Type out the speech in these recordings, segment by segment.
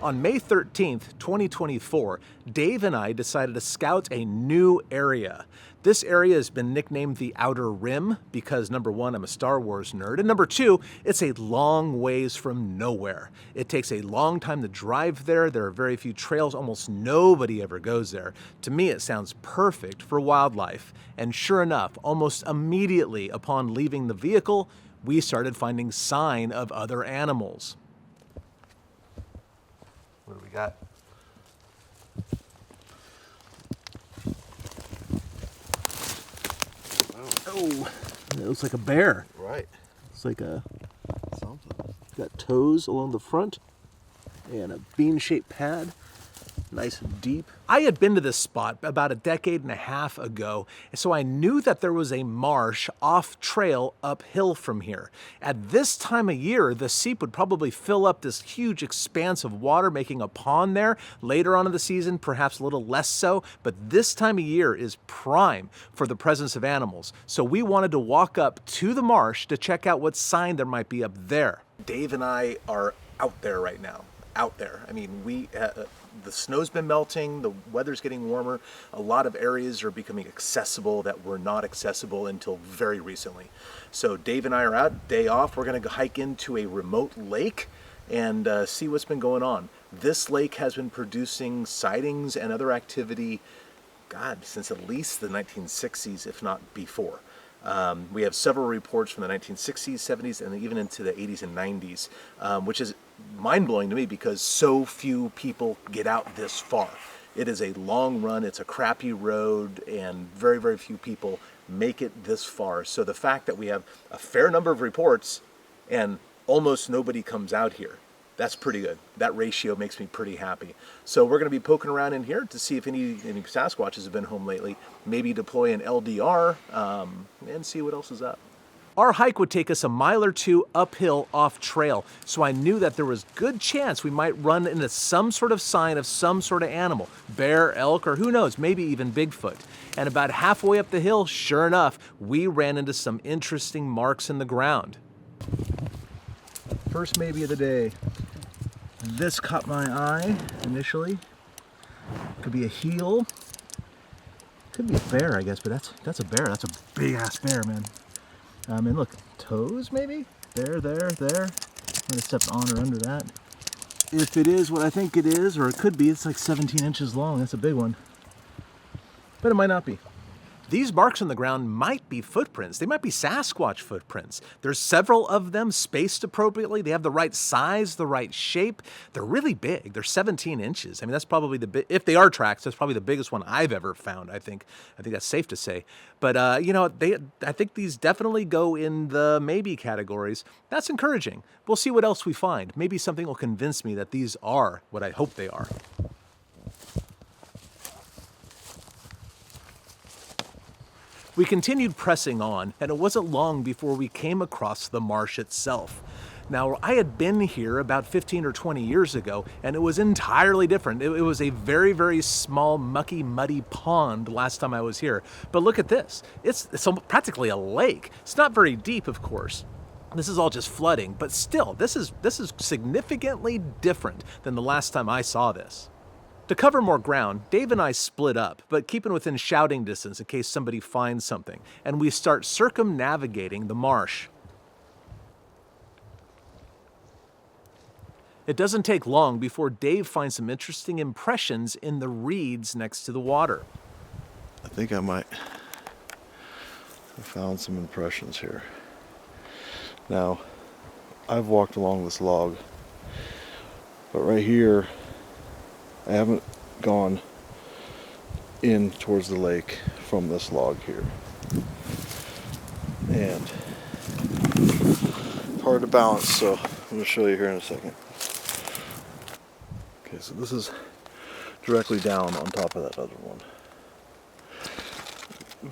On May 13th, 2024, Dave and I decided to scout a new area. This area has been nicknamed the Outer Rim because, number one, I'm a Star Wars nerd, and number two, it's a long ways from nowhere. It takes a long time to drive there. There are very few trails. Almost nobody ever goes there. To me, it sounds perfect for wildlife. And sure enough, almost immediately upon leaving the vehicle, we started finding sign of other animals. What do we got? Oh, it looks like a bear. Right. It's like a Something. got toes along the front and a bean-shaped pad. Nice and deep. I had been to this spot about a decade and a half ago, so I knew that there was a marsh off trail uphill from here. At this time of year, the seep would probably fill up this huge expanse of water, making a pond there. Later on in the season, perhaps a little less so, but this time of year is prime for the presence of animals. So we wanted to walk up to the marsh to check out what sign there might be up there. Dave and I are out there right now. Out there. I mean, the snow's been melting, the weather's getting warmer. A lot of areas are becoming accessible that were not accessible until very recently. So Dave and I are out, day off. We're going to go hike into a remote lake and see what's been going on. This lake has been producing sightings and other activity, God, since at least the 1960s, if not before. We have several reports from the 1960s, 70s, and even into the 80s and 90s, which is mind-blowing to me because so few people get out this far. It is a long run, it's a crappy road, and very, very few people make it this far. So the fact that we have a fair number of reports and almost nobody comes out here, that's pretty good. That ratio makes me pretty happy. So we're going to be poking around in here to see if any Sasquatches have been home lately, maybe deploy an LDR, and see what else is up. Our hike would take us a mile or two uphill off trail, so I knew that there was good chance we might run into some sort of sign of some sort of animal, bear, elk, or who knows, maybe even Bigfoot. And about halfway up the hill, sure enough, we ran into some interesting marks in the ground. First maybe of the day. This caught my eye initially. Could be a heel. Could be a bear, I guess, but that's a bear. That's a big ass bear, man. And look, toes maybe? There. Might have stepped on or under that. If it is what I think it is, or it could be, it's like 17 inches long. That's a big one. But it might not be. These marks on the ground might be footprints. They might be Sasquatch footprints. There's several of them spaced appropriately. They have the right size, the right shape. They're really big. They're 17 inches. I mean, that's probably if they are tracks, that's probably the biggest one I've ever found, I think. I think that's safe to say. But, I think these definitely go in the maybe categories. That's encouraging. We'll see what else we find. Maybe something will convince me that these are what I hope they are. We continued pressing on, and it wasn't long before we came across the marsh itself. Now, I had been here about 15 or 20 years ago, and it was entirely different. It was a very, very small, mucky, muddy pond last time I was here. But look at this. It's practically a lake. It's not very deep, of course. This is all just flooding, but still, this is significantly different than the last time I saw this. To cover more ground, Dave and I split up, but keeping within shouting distance in case somebody finds something, and we start circumnavigating the marsh. It doesn't take long before Dave finds some interesting impressions in the reeds next to the water. I think I might have found some impressions here. Now, I've walked along this log, but right here, I haven't gone in towards the lake from this log here. And it's hard to balance, so I'm going to show you here in a second. Okay, so this is directly down on top of that other one.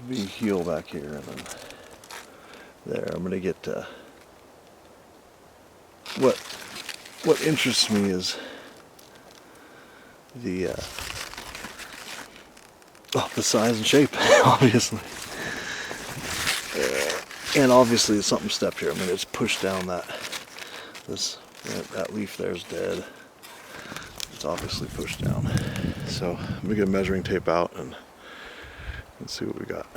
The heel back here, and then there. I'm going to get what interests me is the size and shape, obviously. And obviously something stepped here. I mean, it's pushed down that That leaf there's dead. It's obviously pushed down. So I'm gonna get a measuring tape out and see what we got.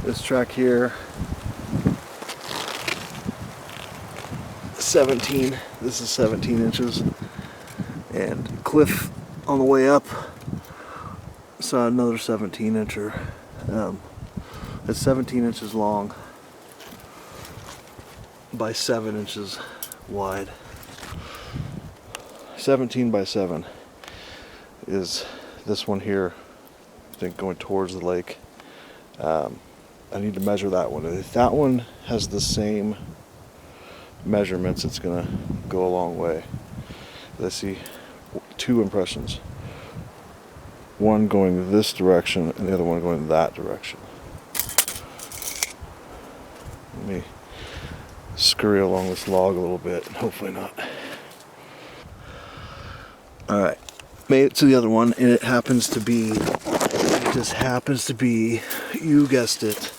This track here, 17. This is 17 inches. And cliff on the way up, saw another 17 incher. It's 17 inches long by 7 inches wide. 17 by 7 is this one here, I think, going towards the lake. I need to measure that one. And if that one has the same measurements, it's gonna go a long way. I see 2 impressions. One going this direction and the other one going that direction. Let me scurry along this log a little bit, and hopefully not. Alright, made it to the other one, and it just happens to be, you guessed it,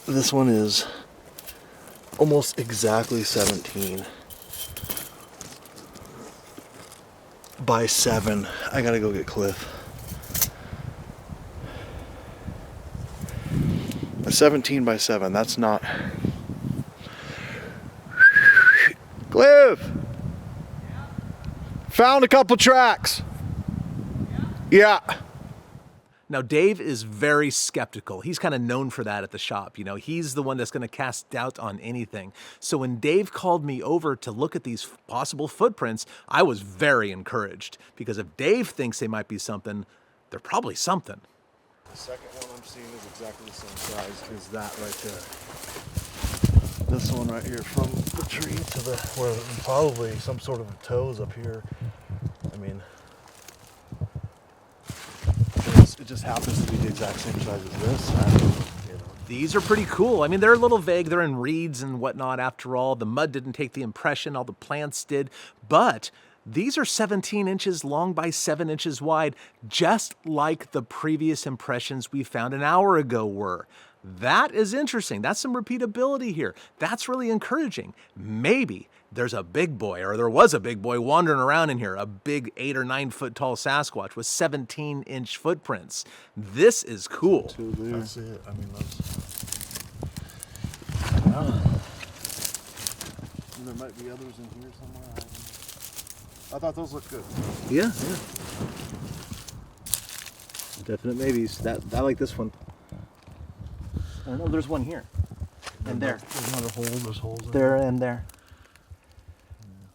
this one is almost exactly 17 by 7. I gotta go get Cliff. A 17 by 7, that's not... Cliff! Found a couple tracks. Yeah. Now, Dave is very skeptical. He's kind of known for that at the shop. You know, he's the one that's going to cast doubt on anything. So when Dave called me over to look at these possible footprints, I was very encouraged, because if Dave thinks they might be something, they're probably something. The second one I'm seeing is exactly the same size as that right there. This one right here, from the tree to the, where probably some sort of a toes up here. I mean, it just happens to be the exact same size as this. You know. These are pretty cool. I mean, they're a little vague. They're in reeds and whatnot after all. The mud didn't take the impression, all the plants did. But these are 17 inches long by 7 inches wide, just like the previous impressions we found an hour ago were. That is interesting. That's some repeatability here. That's really encouraging. Maybe there's a big boy, or there was a big boy wandering around in here, a big 8 or 9 foot tall Sasquatch with 17-inch footprints. This is cool. That's it. I mean, there might be others in here somewhere. I thought those looked good. Yeah. Definite maybes. I like this one. I don't know, there's one here. And there. There's another hole, there's holes in there and there. Yeah.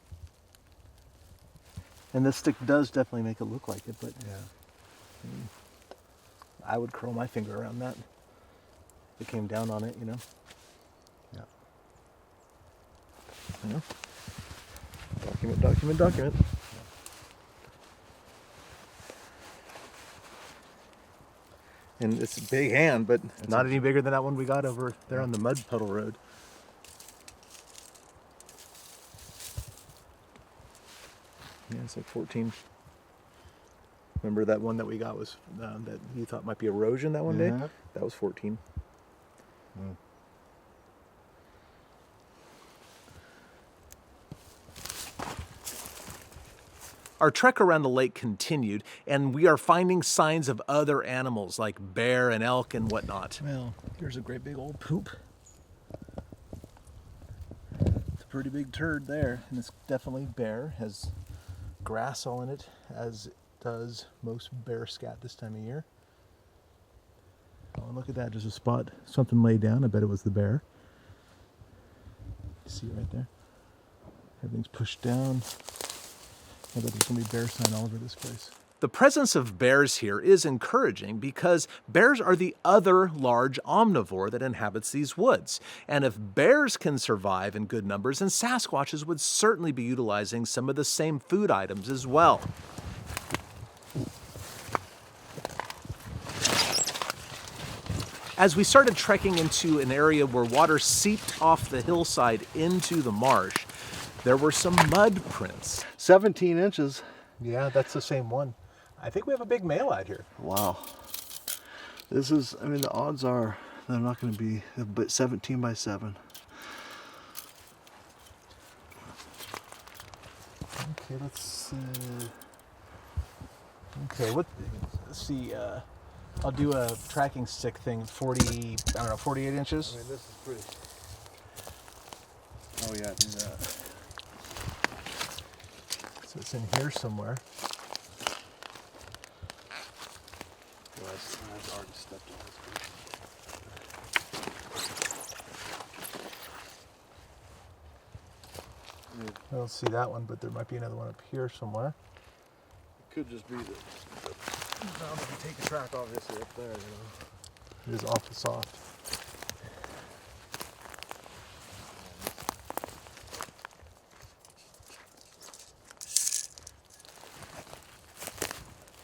And this stick does definitely make it look like it, but yeah. I would curl my finger around that. If it came down on it, you know. Yeah. You know? Document. And it's a big hand, but it's not any bigger than that one we got over there on the mud puddle road. Yeah, it's like 14. Remember that one that we got was that you thought might be erosion that one day? That was 14. Mm. Our trek around the lake continued, and we are finding signs of other animals like bear and elk and whatnot. Well, here's a great big old poop. It's a pretty big turd there, and it's definitely bear. Has grass all in it, as does most bear scat this time of year. Oh, and look at that, there's a spot, something laid down. I bet it was the bear. You see it right there? Everything's pushed down. I bet there's going to be bear sign all over this place. The presence of bears here is encouraging because bears are the other large omnivore that inhabits these woods. And if bears can survive in good numbers, then Sasquatches would certainly be utilizing some of the same food items as well. As we started trekking into an area where water seeped off the hillside into the marsh, there were some mud prints. 17 inches. Yeah, that's the same one. I think we have a big male out here. Wow. This is, I mean, the odds are they're not going to be, but 17 by 7. Okay, let's see. Okay, let's see. I'll do a tracking stick thing, 48 inches. I mean, this is pretty. Oh yeah, do that. So it's in here somewhere. Well, I've already stepped on this. I don't see that one, but there might be another one up here somewhere. It could just be that. Now if you take the track obviously up there, you know. It is awful soft.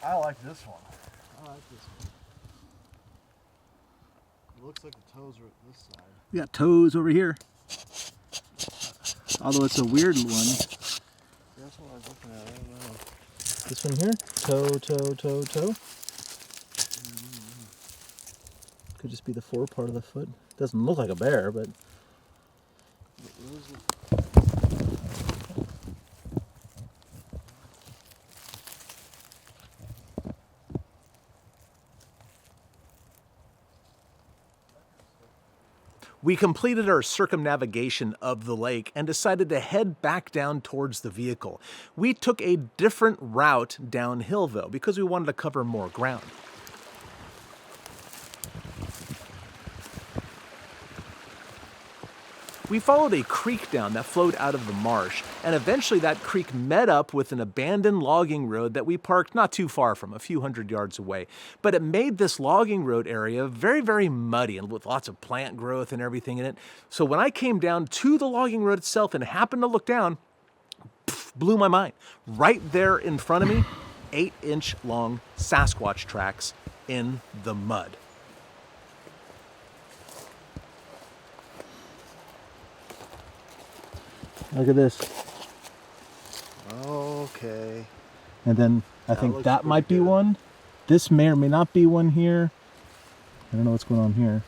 I like this one. I like this one. It looks like the toes are at this side. We got toes over here. Although it's a weird one. That's what I was looking at. I don't know. This one here, toe, toe, toe, toe. Could just be the forepart of the foot. Doesn't look like a bear, but we completed our circumnavigation of the lake and decided to head back down towards the vehicle. We took a different route downhill though, because we wanted to cover more ground. We followed a creek down that flowed out of the marsh, and eventually that creek met up with an abandoned logging road that we parked not too far from, a few hundred yards away. But it made this logging road area very, very muddy and with lots of plant growth and everything in it. So when I came down to the logging road itself and happened to look down, blew my mind. Right there in front of me, 8-inch long Sasquatch tracks in the mud. Look at this. Okay. And then I That think looks that might be pretty good. one. This may or may not be one here. I don't know what's going on here.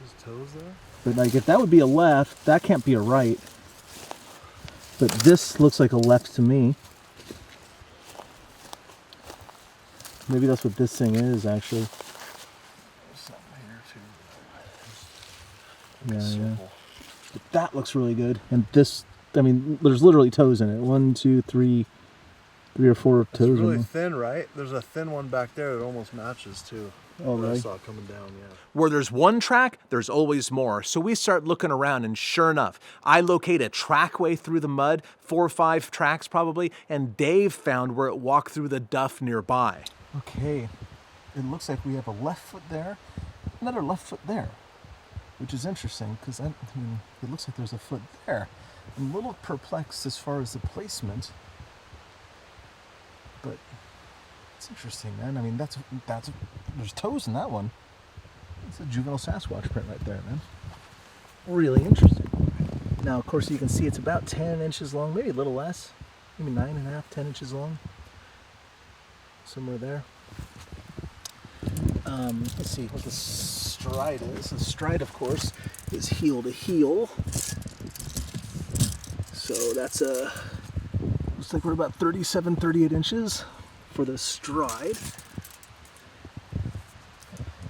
His toes there? But like if that would be a left, that can't be a right. But this looks like a left to me. Maybe that's what this thing is actually. There's something here too. Yeah, yeah. Circle. But that looks really good. And this, I mean, there's literally toes in it. 1, 2, 3, 3 or 4 It's toes in really it. thin, right? There's a thin one back there that almost matches too. Oh, That I really? saw it coming down, yeah. Where there's one track, there's always more. So we start looking around, and sure enough, I locate a trackway through the mud, 4 or 5 tracks probably, and Dave found where it walked through the duff nearby. Okay, it looks like we have a left foot there, another left foot there, which is interesting because I mean, it looks like there's a foot there. I'm a little perplexed as far as the placement, but it's interesting, man. I mean, there's toes in that one. It's a juvenile Sasquatch print right there, man. Really interesting. Now, of course, you can see it's about 10 inches long, maybe a little less, maybe 9.5, 10 inches long, somewhere there. Let's see what the stride is. The stride, of course, is heel to heel. So that's looks like we're about 37, 38 inches for the stride.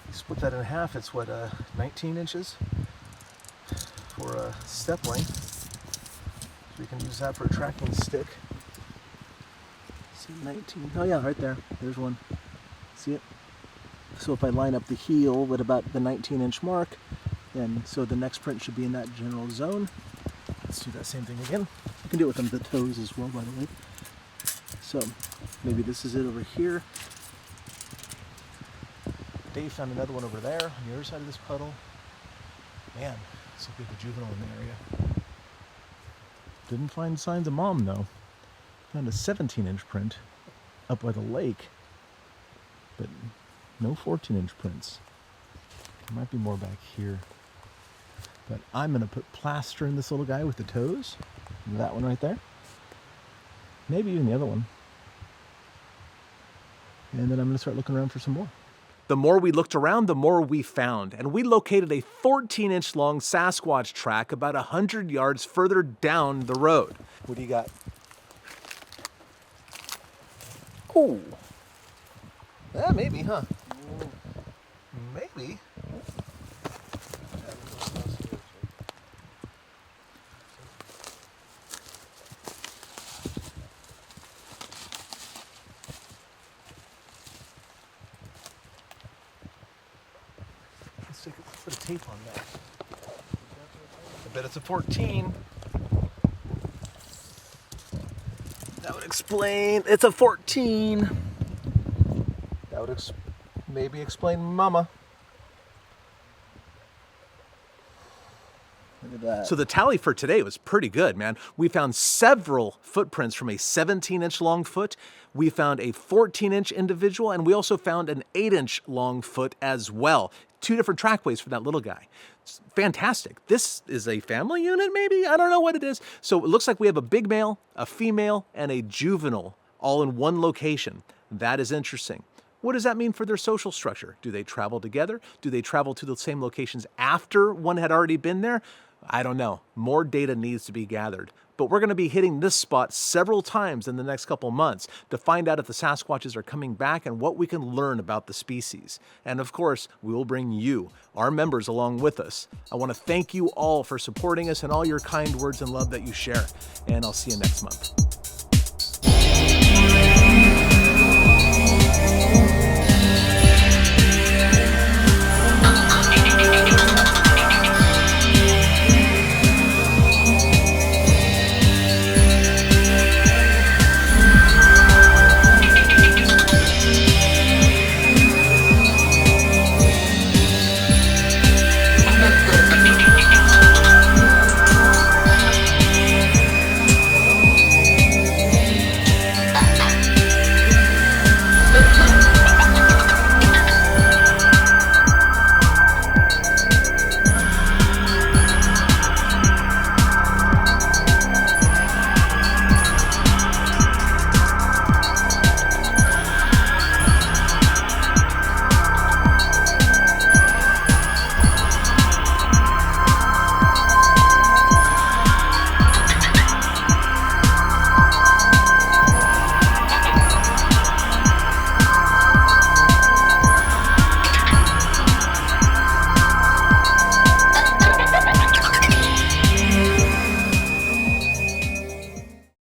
You split that in half, it's what, 19 inches for a step length. So we can use that for a tracking stick. See, 19, oh yeah, right there, there's one. See it? So if I line up the heel with about the 19-inch mark, then so the next print should be in that general zone. Let's do that same thing again. You can do it with the toes as well, by the way. So maybe this is it over here. Dave found another one over there on the other side of this puddle. Man, it's like we have a juvenile in the area. Didn't find signs of mom though. Found a 17-inch print up by the lake, but no 14-inch prints. There might be more back here. But I'm gonna put plaster in this little guy with the toes. That one right there. Maybe even the other one. And then I'm gonna start looking around for some more. The more we looked around, the more we found. And we located a 14-inch long Sasquatch track about 100 yards further down the road. What do you got? Oh. Yeah, maybe, huh? Maybe. Let's put a tape on that. I bet it's a 14. That would explain. It's a 14. That would maybe explain Mama. Look at that. So the tally for today was pretty good, man. We found several footprints from a 17-inch long foot. We found a 14-inch individual, and we also found an 8-inch long foot as well. 2 different trackways for that little guy. It's fantastic. This is a family unit, maybe? I don't know what it is. So it looks like we have a big male, a female, and a juvenile all in one location. That is interesting. What does that mean for their social structure? Do they travel together? Do they travel to the same locations after one had already been there? I don't know. More data needs to be gathered. But we're going to be hitting this spot several times in the next couple months to find out if the Sasquatches are coming back and what we can learn about the species. And of course, we will bring you, our members, along with us. I want to thank you all for supporting us and all your kind words and love that you share. And I'll see you next month.